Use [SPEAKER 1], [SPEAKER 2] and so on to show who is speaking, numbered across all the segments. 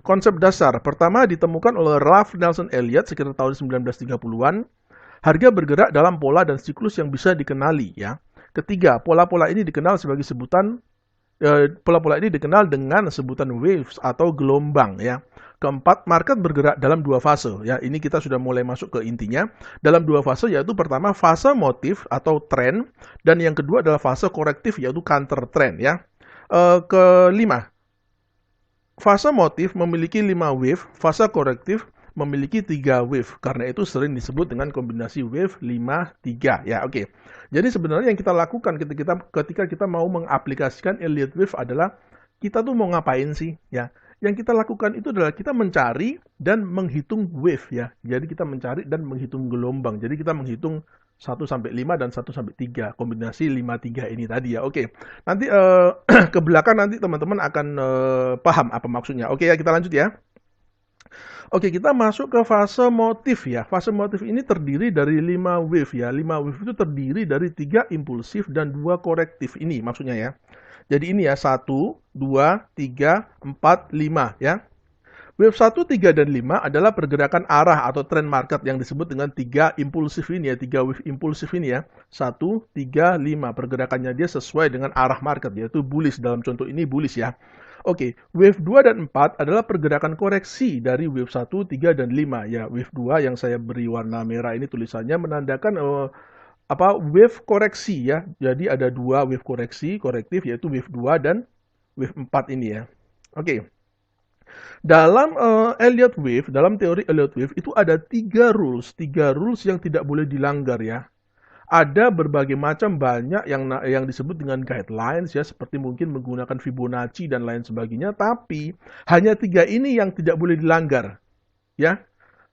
[SPEAKER 1] Konsep dasar pertama ditemukan oleh Ralph Nelson Elliott sekitar tahun 1930-an. Harga bergerak dalam pola dan siklus yang bisa dikenali ya. Ketiga, pola-pola ini dikenal sebagai sebutan pola-pola ini dikenal dengan sebutan waves atau gelombang ya. Keempat, market bergerak dalam dua fase ya. Ini kita sudah mulai masuk ke intinya. Dalam dua fase yaitu pertama fase motif atau trend dan yang kedua adalah fase korektif yaitu counter trend ya. Kelima, fase motif memiliki 5 wave, fase korektif memiliki 3 wave. Karena itu sering disebut dengan kombinasi wave 5-3 ya. Oke. Jadi sebenarnya yang kita lakukan ketika kita mau mengaplikasikan Elliott wave adalah kita tuh mau ngapain sih ya? Yang kita lakukan itu adalah kita mencari dan menghitung wave ya. Jadi kita mencari dan menghitung gelombang. Jadi kita menghitung 1-5 dan 1-3 kombinasi 5-3 ini tadi ya. Oke. Nanti ke belakang nanti teman-teman akan paham apa maksudnya. Oke ya, kita lanjut ya. Oke, kita masuk ke fase motif ya. Fase motif ini terdiri dari 5 wave ya. 5 wave itu terdiri dari 3 impulsif dan 2 korektif ini maksudnya ya. Jadi ini ya, 1, 2, 3, 4, 5 ya. Wave 1, 3, dan 5 adalah pergerakan arah atau trend market yang disebut dengan 3 impulsif ini ya. 3 wave impulsif ini ya. 1, 3, 5. Pergerakannya dia sesuai dengan arah market yaitu bullish. Dalam contoh ini bullish ya. Oke, wave 2 dan 4 adalah pergerakan koreksi dari wave 1, 3, dan 5 ya. Wave 2 yang saya beri warna merah ini tulisannya menandakan wave koreksi ya. Jadi ada 2 wave koreksi, korektif yaitu wave 2 dan wave 4 ini ya. Oke. Dalam Elliott wave, dalam teori Elliott wave itu ada 3 rules yang tidak boleh dilanggar ya. Ada berbagai macam banyak yang disebut dengan guidelines ya, seperti mungkin menggunakan Fibonacci dan lain sebagainya, tapi hanya 3 ini yang tidak boleh dilanggar ya.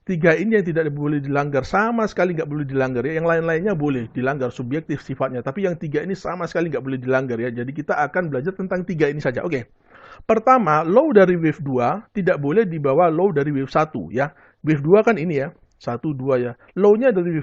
[SPEAKER 1] 3 ini yang tidak boleh dilanggar, sama sekali nggak boleh dilanggar ya. Yang lain-lainnya boleh dilanggar, subjektif sifatnya, tapi yang 3 ini sama sekali nggak boleh dilanggar ya. Jadi kita akan belajar tentang 3 ini saja. Oke. Pertama, low dari wave 2 tidak boleh di bawah low dari wave 1 ya. Wave 2 kan ini ya, 1, 2 ya. Low-nya dari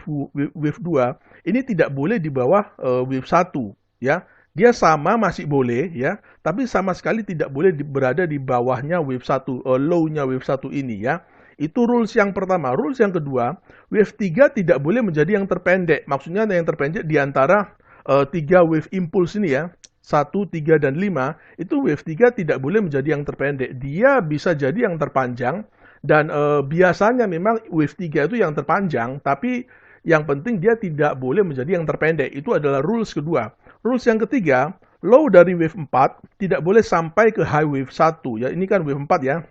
[SPEAKER 1] wave 2 ini tidak boleh di bawah wave 1 ya. Dia sama masih boleh ya, tapi sama sekali tidak boleh berada di bawahnya wave 1, low-nya wave 1 ini ya. Itu rules yang pertama. Rules yang kedua, wave 3 tidak boleh menjadi yang terpendek. Maksudnya yang terpendek di antara 3 wave impulse ini ya. 1, 3, dan 5, itu wave 3 tidak boleh menjadi yang terpendek. Dia bisa jadi yang terpanjang, dan biasanya memang wave 3 itu yang terpanjang, tapi yang penting dia tidak boleh menjadi yang terpendek. Itu adalah rules kedua. Rules yang ketiga, low dari wave 4 tidak boleh sampai ke high wave 1. Ya, ini kan wave 4 ya.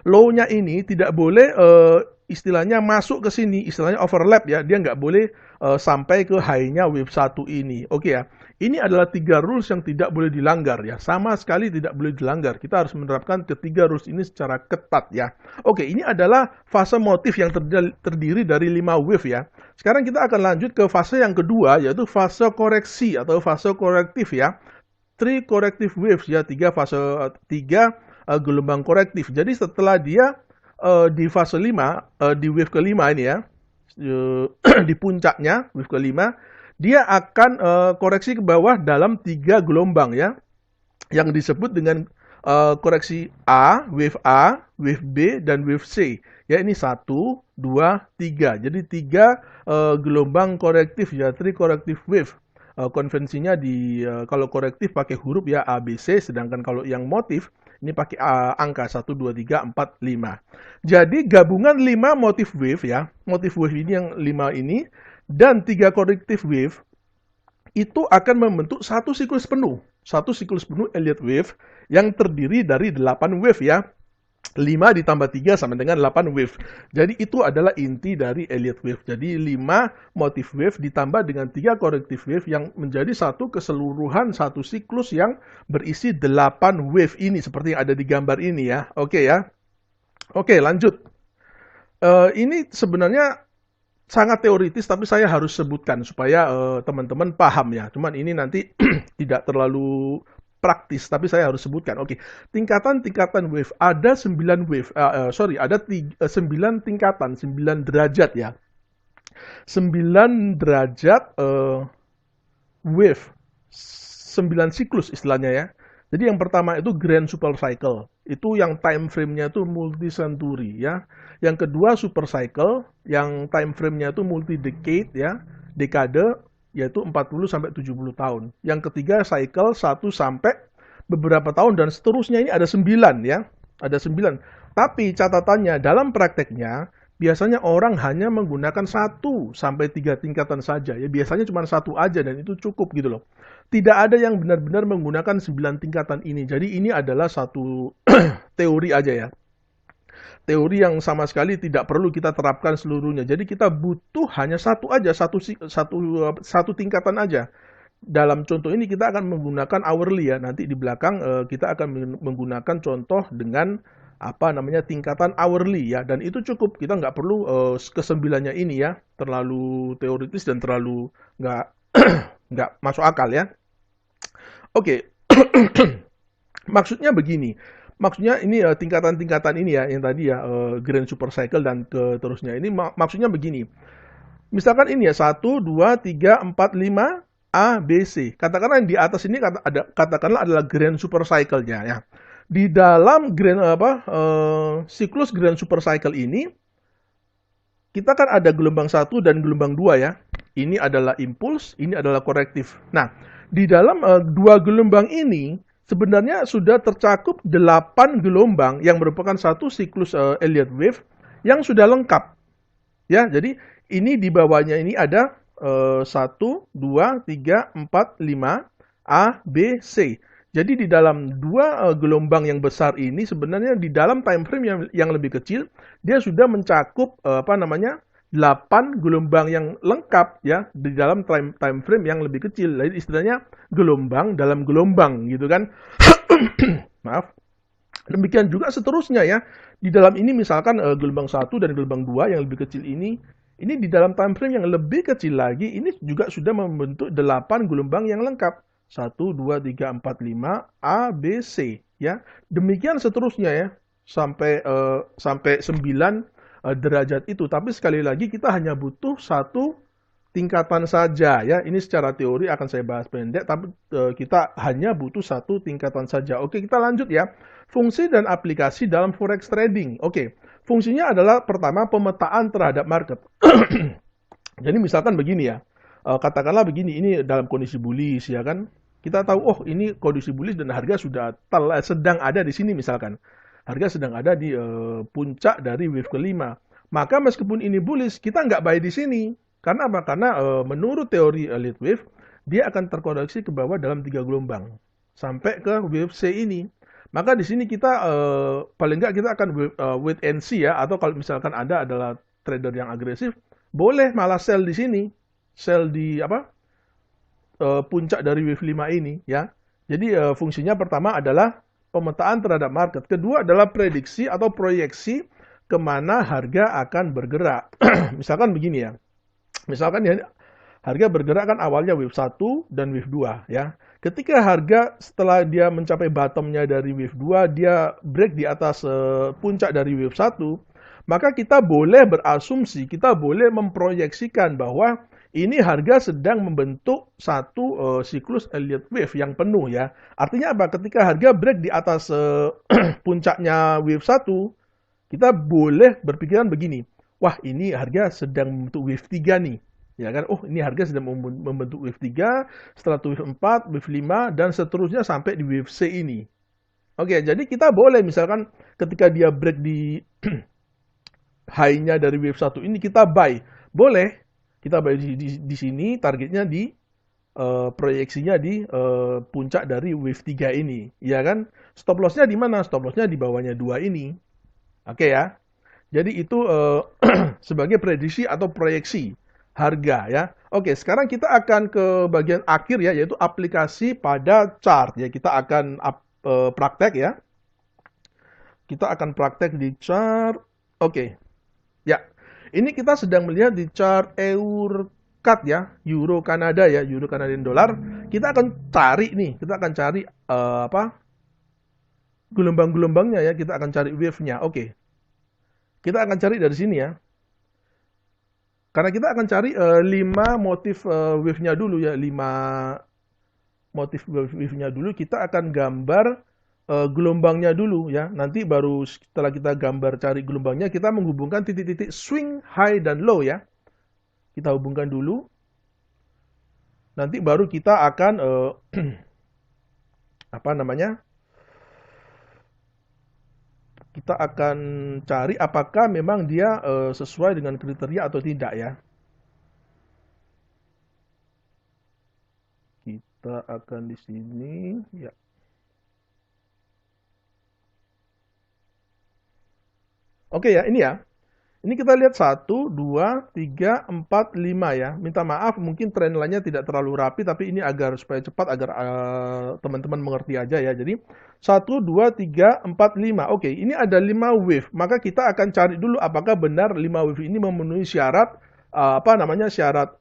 [SPEAKER 1] Low-nya ini tidak boleh istilahnya masuk ke sini, istilahnya overlap ya. Dia nggak boleh sampai ke high-nya wave 1 ini. Oke ya. Ini adalah 3 rules yang tidak boleh dilanggar ya. Sama sekali tidak boleh dilanggar. Kita harus menerapkan ketiga rules ini secara ketat ya. Oke, ini adalah fase motif yang terdiri dari 5 wave ya. Sekarang kita akan lanjut ke fase yang kedua, yaitu fase koreksi atau fase korektif ya. 3 corrective waves ya, 3 gelombang korektif. Jadi setelah dia di fase 5, di wave kelima ini ya, di puncaknya wave kelima, dia akan koreksi ke bawah dalam 3 gelombang ya, yang disebut dengan koreksi A, wave B, dan wave C. Ya, ini 1, 2, 3. Jadi 3 gelombang korektif ya, 3 corrective wave. Konvensinya kalau korektif pakai huruf ya A, B, C, sedangkan kalau yang motif ini pakai angka 1, 2, 3, 4, 5. Jadi gabungan 5 motif wave ya, motif wave ini yang 5 ini, dan 3 corrective wave, itu akan membentuk satu siklus penuh. Satu siklus penuh Elliott wave yang terdiri dari 8 wave ya. 5 ditambah 3 sama dengan 8 wave. Jadi itu adalah inti dari Elliott wave. Jadi 5 motif wave ditambah dengan 3 corrective wave yang menjadi satu keseluruhan, satu siklus yang berisi 8 wave ini seperti yang ada di gambar ini ya. Oke ya. Oke, lanjut. Ini sebenarnya sangat teoritis, tapi saya harus sebutkan supaya teman-teman paham ya. Cuman ini nanti tidak terlalu praktis, tapi saya harus sebutkan. Oke, tingkatan-tingkatan wave, ada 9 wave, ada 9 tingkatan, 9 derajat ya. 9 derajat wave, 9 siklus istilahnya ya. Jadi yang pertama itu grand super cycle. Itu yang time frame-nya itu multi century ya. Yang kedua super cycle yang time frame-nya itu multi decade ya, dekade yaitu 40 sampai 70 tahun. Yang ketiga cycle 1 sampai beberapa tahun dan seterusnya, ini ada 9 ya. Ada 9. Tapi catatannya dalam prakteknya biasanya orang hanya menggunakan 1 sampai 3 tingkatan saja ya. Biasanya cuma satu aja dan itu cukup gitu loh. Tidak ada yang benar-benar menggunakan 9 tingkatan ini. Jadi ini adalah satu teori aja ya. Teori yang sama sekali tidak perlu kita terapkan seluruhnya. Jadi kita butuh hanya satu aja, satu tingkatan aja. Dalam contoh ini kita akan menggunakan hourly ya. Nanti di belakang kita akan menggunakan contoh dengan apa namanya tingkatan hourly ya. Dan itu cukup. Kita nggak perlu kesembilannya ini ya. Terlalu teoritis dan terlalu nggak nggak masuk akal ya. Oke, maksudnya begini. Maksudnya ini tingkatan-tingkatan ini ya, yang tadi ya, Grand Super Cycle dan terusnya. Ini maksudnya begini. Misalkan ini ya, 1, 2, 3, 4, 5, A, B, C. Katakanlah yang di atas ini katakanlah adalah Grand Super Cycle-nya ya. Di dalam siklus Grand Super Cycle ini, kita kan ada gelombang 1 dan gelombang 2 ya. Ini adalah impuls, ini adalah korektif. Nah, di dalam dua gelombang ini sebenarnya sudah tercakup 8 gelombang yang merupakan satu siklus Elliott wave yang sudah lengkap. Ya, jadi ini di bawahnya ini ada 1, 2, 3, 4, 5 A, B, C. Jadi di dalam dua gelombang yang besar ini sebenarnya di dalam time frame yang lebih kecil dia sudah mencakup 8 gelombang yang lengkap ya di dalam time frame yang lebih kecil. Jadi istilahnya gelombang dalam gelombang gitu kan. Maaf. Demikian juga seterusnya ya. Di dalam ini misalkan gelombang 1 dan gelombang 2 yang lebih kecil ini di dalam time frame yang lebih kecil lagi ini juga sudah membentuk 8 gelombang yang lengkap. 1, 2, 3, 4, 5 A, B, C ya. Demikian seterusnya ya sampai 9 derajat itu. Tapi sekali lagi kita hanya butuh satu tingkatan saja ya. Ini secara teori akan saya bahas pendek, tapi kita hanya butuh satu tingkatan saja. Oke, kita lanjut ya. Fungsi dan aplikasi dalam forex trading. Oke, fungsinya adalah pertama pemetaan terhadap market. Jadi misalkan begini ya. Katakanlah begini, ini dalam kondisi bullish ya kan. Kita tahu, oh ini kondisi bullish dan harga sudah sedang ada di sini misalkan. Harga sedang ada di puncak dari wave kelima. Maka meskipun ini bullish, kita nggak buy di sini. Karena apa? Karena menurut teori Elliott wave, dia akan terkoreksi ke bawah dalam 3 gelombang. Sampai ke wave C ini. Maka di sini kita paling nggak kita akan wait and see ya. Atau kalau misalkan Anda adalah trader yang agresif, boleh malah sell di sini. Sell di puncak dari wave 5 ini ya. Jadi fungsinya pertama adalah pemetaan terhadap market. Kedua adalah prediksi atau proyeksi kemana harga akan bergerak. Misalkan begini ya. Misalkan ya, harga bergerak kan awalnya wave 1 dan wave 2 ya. Ketika harga setelah dia mencapai bottomnya dari wave 2, dia break di atas puncak dari wave 1, maka kita boleh berasumsi, kita boleh memproyeksikan bahwa ini harga sedang membentuk satu siklus Elliott wave yang penuh ya. Artinya apa? Ketika harga break di atas puncaknya wave 1, kita boleh berpikiran begini. Wah, ini harga sedang membentuk wave 3 nih. Ya kan? Oh, ini harga sedang membentuk wave 3, setelah itu wave 4, wave 5 dan seterusnya sampai di wave C ini. Oke, jadi kita boleh misalkan ketika dia break di high-nya dari wave 1 ini kita buy. Boleh. Kita buy di sini, targetnya di proyeksinya di puncak dari wave 3 ini, ya kan? Stop loss-nya di mana? Stop loss-nya di bawahnya 2 ini. Oke ya. Jadi itu sebagai prediksi atau proyeksi harga ya. Oke, sekarang kita akan ke bagian akhir ya, yaitu aplikasi pada chart ya. Kita akan praktek ya. Kita akan praktek di chart. Oke. Ya. Ini kita sedang melihat di chart EURCAD ya, Euro Kanada ya, Euro Canadian Dollar. Kita akan cari nih, kita akan cari gelombang-gelombangnya ya, kita akan cari wave-nya. Oke. Kita akan cari dari sini ya. Karena kita akan cari 5 motif wave-nya dulu ya, 5 motif wave-nya dulu. Kita akan gambar gelombangnya dulu ya. Nanti baru setelah kita gambar cari gelombangnya, kita menghubungkan titik-titik swing high dan low ya. Kita hubungkan dulu. Nanti baru kita akan apa namanya? Kita akan cari apakah memang dia sesuai dengan kriteria atau tidak ya. Kita akan di sini ya. Oke ya, ini ya. Ini kita lihat 1, 2, 3, 4, 5 ya. Minta maaf mungkin trend line-nya tidak terlalu rapi, tapi ini agar supaya cepat agar teman-teman mengerti aja ya. Jadi 1, 2, 3, 4, 5. Oke, ini ada 5 wave. Maka kita akan cari dulu apakah benar 5 wave ini memenuhi syarat syarat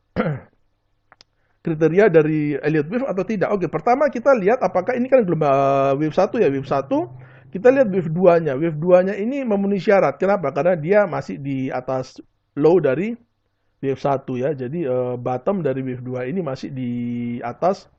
[SPEAKER 1] kriteria dari Elliott wave atau tidak. Oke, pertama kita lihat apakah ini kan gelombang wave 1 ya, wave 1. Kita lihat wave 2-nya. Wave 2-nya ini memenuhi syarat. Kenapa? Karena dia masih di atas low dari wave 1 ya. Jadi bottom dari wave 2 ini masih di atas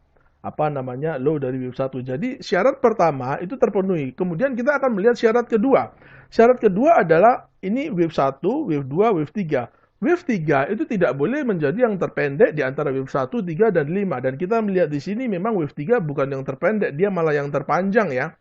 [SPEAKER 1] low dari wave 1. Jadi syarat pertama itu terpenuhi. Kemudian kita akan melihat syarat kedua. Syarat kedua adalah ini wave 1, wave 2, wave 3. Wave 3 itu tidak boleh menjadi yang terpendek di antara wave 1, 3, dan 5. Dan kita melihat di sini memang wave 3 bukan yang terpendek, dia malah yang terpanjang ya.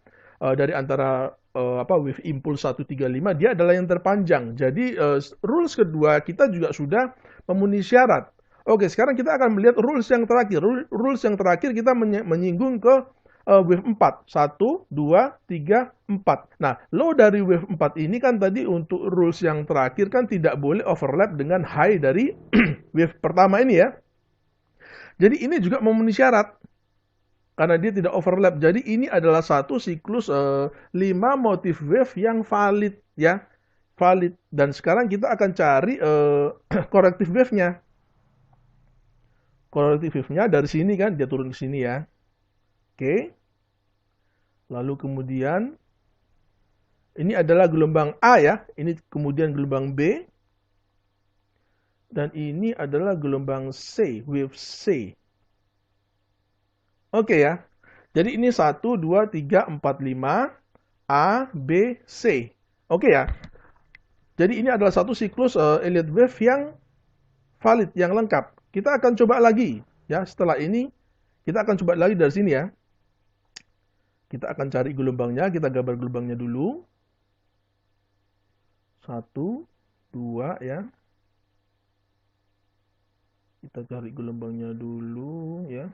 [SPEAKER 1] Dari antara wave impulse 135 dia adalah yang terpanjang. Jadi rules kedua kita juga sudah memenuhi syarat. Oke, sekarang kita akan melihat rules yang terakhir. Rules yang terakhir kita menyinggung ke wave 4. 1, 2, 3, 4. Nah, low dari wave 4 ini kan tadi untuk rules yang terakhir kan tidak boleh overlap dengan high dari wave pertama ini ya. Jadi ini juga memenuhi syarat. Karena dia tidak overlap. Jadi ini adalah satu siklus 5 motif wave yang valid ya. Valid. Dan sekarang kita akan cari corrective wave-nya. Corrective wave-nya dari sini kan, dia turun ke sini ya. Oke. Lalu kemudian ini adalah gelombang A ya. Ini kemudian gelombang B. Dan ini adalah gelombang C, wave C. Oke ya. Jadi ini 1, 2, 3, 4, 5. A, B, C. Oke ya. Jadi ini adalah satu siklus Elliott wave yang valid, yang lengkap. Kita akan coba lagi. Ya, setelah ini kita akan coba lagi dari sini ya. Kita akan cari gelombangnya. Kita gambar gelombangnya dulu. 1, 2 ya. Kita cari gelombangnya dulu ya.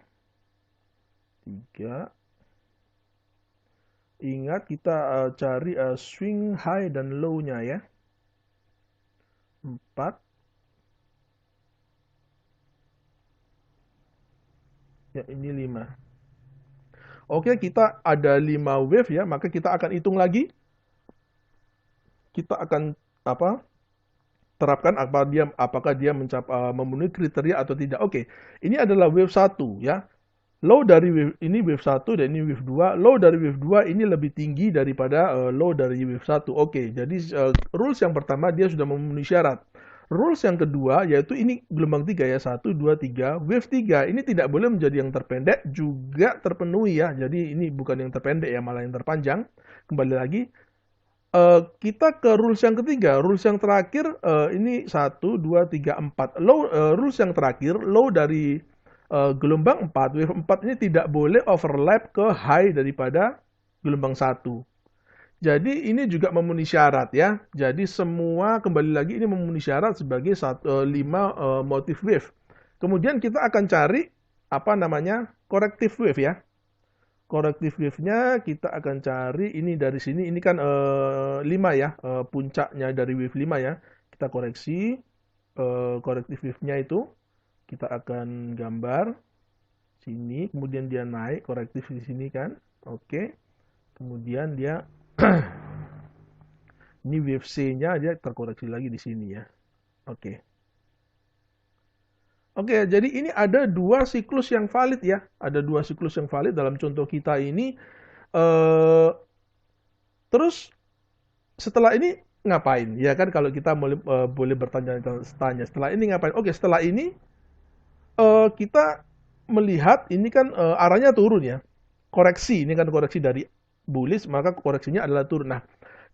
[SPEAKER 1] 3. Ingat kita cari swing high dan low-nya ya. 4. Ya, ini 5. Oke, kita ada 5 wave ya, maka kita akan hitung lagi. Kita akan terapkan apakah dia memenuhi kriteria atau tidak. Oke, ini adalah wave 1 ya. Low dari wave 1 dan ini wave 2. Low dari wave 2 ini lebih tinggi daripada low dari wave 1. Oke, jadi rules yang pertama dia sudah memenuhi syarat. Rules yang kedua yaitu ini gelombang 3 ya. 1, 2, 3. Wave 3 ini tidak boleh menjadi yang terpendek, juga terpenuhi ya. Jadi ini bukan yang terpendek ya, malah yang terpanjang. Kembali lagi. Kita ke rules yang ketiga. Rules yang terakhir ini 1, 2, 3, 4. Rules yang terakhir, low dari gelombang 4, wave 4 ini tidak boleh overlap ke high daripada gelombang 1. Jadi ini juga memenuhi syarat ya. Jadi semua kembali lagi ini memenuhi syarat sebagai 5 motif wave. Kemudian kita akan cari corrective wave ya. Corrective wave-nya kita akan cari ini dari sini. Ini kan 5 ya, puncaknya dari wave 5 ya. Kita koreksi corrective wave-nya itu. Kita akan gambar sini, kemudian dia naik korektif di sini kan. Oke. Kemudian dia ini wave C-nya dia terkoreksi lagi di sini ya. Oke. Oke, jadi ini ada 2 siklus yang valid ya. Ada 2 siklus yang valid dalam contoh kita ini. Terus setelah ini ngapain? Ya kan kalau kita boleh bertanya-tanya setelah ini ngapain? Oke, setelah ini kita melihat ini kan arahnya turun ya. Koreksi, ini kan koreksi dari bullish, maka koreksinya adalah turun. Nah,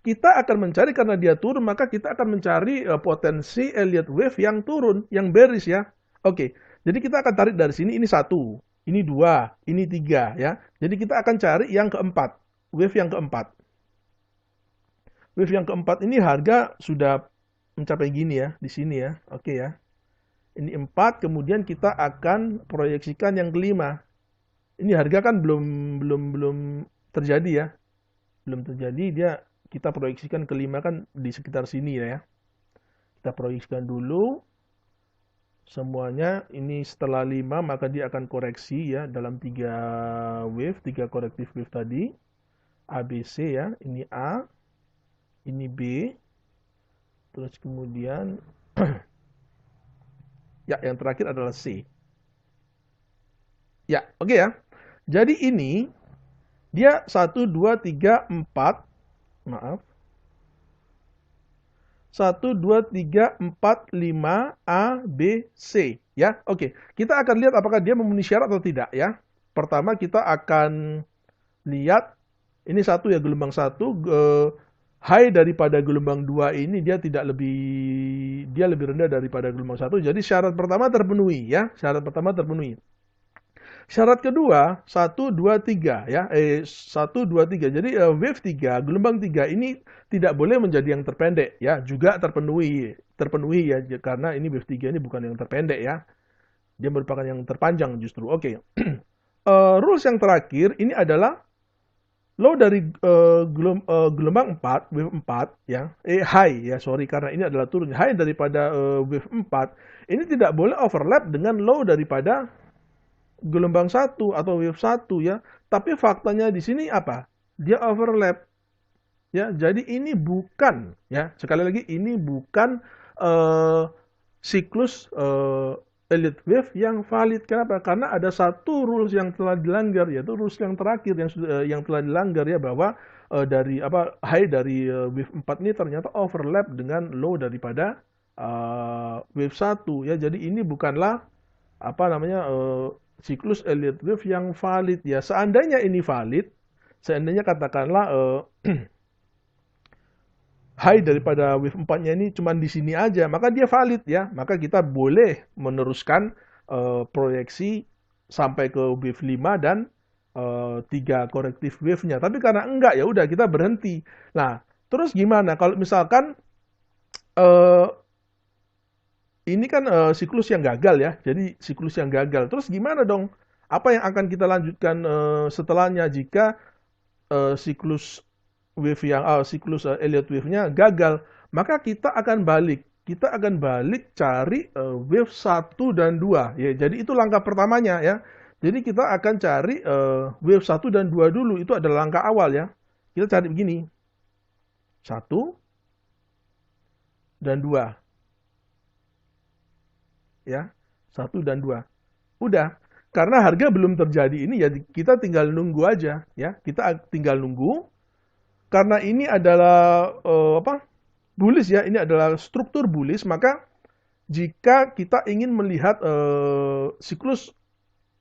[SPEAKER 1] kita akan mencari karena dia turun, maka kita akan mencari potensi Elliott wave yang turun, yang bearish ya. Oke, jadi kita akan tarik dari sini, ini 1, ini 2, ini 3 ya. Jadi kita akan cari yang keempat, wave yang keempat. Wave yang keempat ini harga sudah mencapai gini ya, di sini ya. Oke ya. Ini 4, kemudian kita akan proyeksikan yang kelima. Ini harga kan belum terjadi ya. Belum terjadi, kita proyeksikan kelima kan di sekitar sini ya. Kita proyeksikan dulu semuanya. Ini setelah 5 maka dia akan koreksi ya dalam 3 wave, 3 korektif wave tadi. ABC ya, ini A, ini B, terus kemudian ya yang terakhir adalah C. Ya, oke ya. Jadi ini dia 1, 2, 3, 4, maaf. 1, 2, 3, 4, 5, A, B, C. Ya, oke. Kita akan lihat apakah dia memenuhi syarat atau tidak ya. Pertama kita akan lihat, ini 1 ya, gelombang 1. High daripada gelombang 2 ini dia lebih rendah daripada gelombang 1. Jadi syarat pertama terpenuhi ya. Syarat pertama terpenuhi. Syarat kedua 1, 2, 3 ya. 1, 2, 3. Jadi wave 3, gelombang 3 ini tidak boleh menjadi yang terpendek ya. Juga terpenuhi ya, karena ini wave 3 ini bukan yang terpendek ya. Dia merupakan yang terpanjang justru. Oke. Rules yang terakhir ini adalah low dari gelombang 4, wave 4 ya. High ya, sorry, karena ini adalah turun. High daripada wave 4 ini tidak boleh overlap dengan low daripada gelombang 1 atau wave 1 ya. Tapi faktanya di sini apa? Dia overlap. Ya, jadi ini bukan ya, sekali lagi ini bukan siklus Elliott wave yang valid. Kenapa? Karena ada satu rules yang telah dilanggar, yaitu rules yang terakhir yang telah dilanggar ya, bahwa high dari wave 4 ini ternyata overlap dengan low daripada wave 1 ya. Jadi ini bukanlah siklus Elliott wave yang valid ya. Seandainya ini valid, seandainya katakanlah high daripada wave 4-nya ini cuma di sini aja, maka dia valid ya. Maka kita boleh meneruskan proyeksi sampai ke wave 5 dan 3 korektif wave-nya. Tapi karena enggak, ya udah kita berhenti. Nah, terus gimana kalau misalkan ini kan siklus yang gagal ya. Jadi siklus yang gagal. Terus gimana dong? Apa yang akan kita lanjutkan setelahnya jika siklus Elliott wave-nya gagal? Maka kita akan balik. Kita akan balik cari wave 1 dan 2 ya. Jadi itu langkah pertamanya ya. Jadi kita akan cari wave 1 dan 2 dulu. Itu adalah langkah awal ya. Kita cari begini. 1 dan 2. Ya. 1 dan 2. Udah. Karena harga belum terjadi ini ya, kita tinggal nunggu aja ya. Kita tinggal nunggu. Karena ini adalah bullish ya, ini adalah struktur bullish, maka jika kita ingin melihat siklus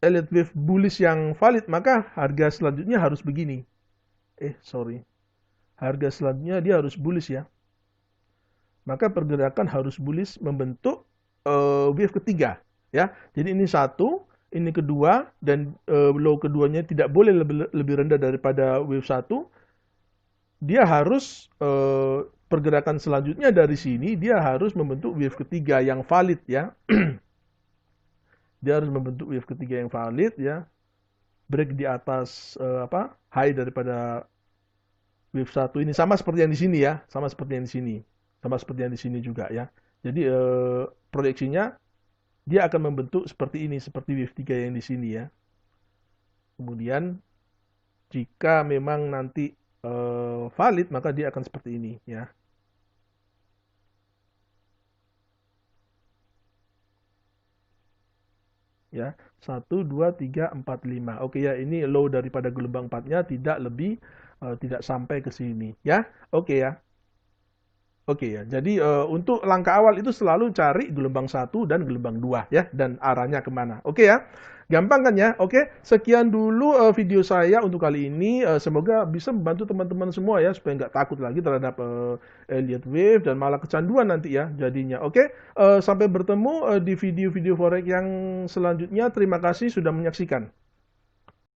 [SPEAKER 1] Elliott wave bullish yang valid, maka harga selanjutnya harus begini. Harga selanjutnya dia harus bullish ya. Maka pergerakan harus bullish membentuk wave ketiga ya. Jadi ini 1, ini kedua, dan low keduanya tidak boleh lebih rendah daripada wave 1. Dia harus pergerakan selanjutnya dari sini, dia harus membentuk wave ketiga yang valid ya. Dia harus membentuk wave ketiga yang valid ya. Break di atas high daripada wave 1 ini, sama seperti yang di sini ya, sama seperti yang di sini. Sama seperti yang di sini juga ya. Jadi proyeksinya dia akan membentuk seperti ini, seperti wave 3 yang di sini ya. Kemudian jika memang nanti valid, maka dia akan seperti ini ya. Ya, 1, 2, 3, 4, 5. Oke ya, ini low daripada gelombang 4-nya tidak sampai ke sini ya. Oke ya. Oke ya, jadi untuk langkah awal itu selalu cari gelombang satu dan gelombang 2 ya, dan arahnya kemana. Oke ya, gampang kan ya? Oke, sekian dulu video saya untuk kali ini. Semoga bisa membantu teman-teman semua ya, supaya nggak takut lagi terhadap Elliott Wave dan malah kecanduan nanti ya jadinya. Oke, sampai bertemu di video-video forex yang selanjutnya. Terima kasih sudah menyaksikan.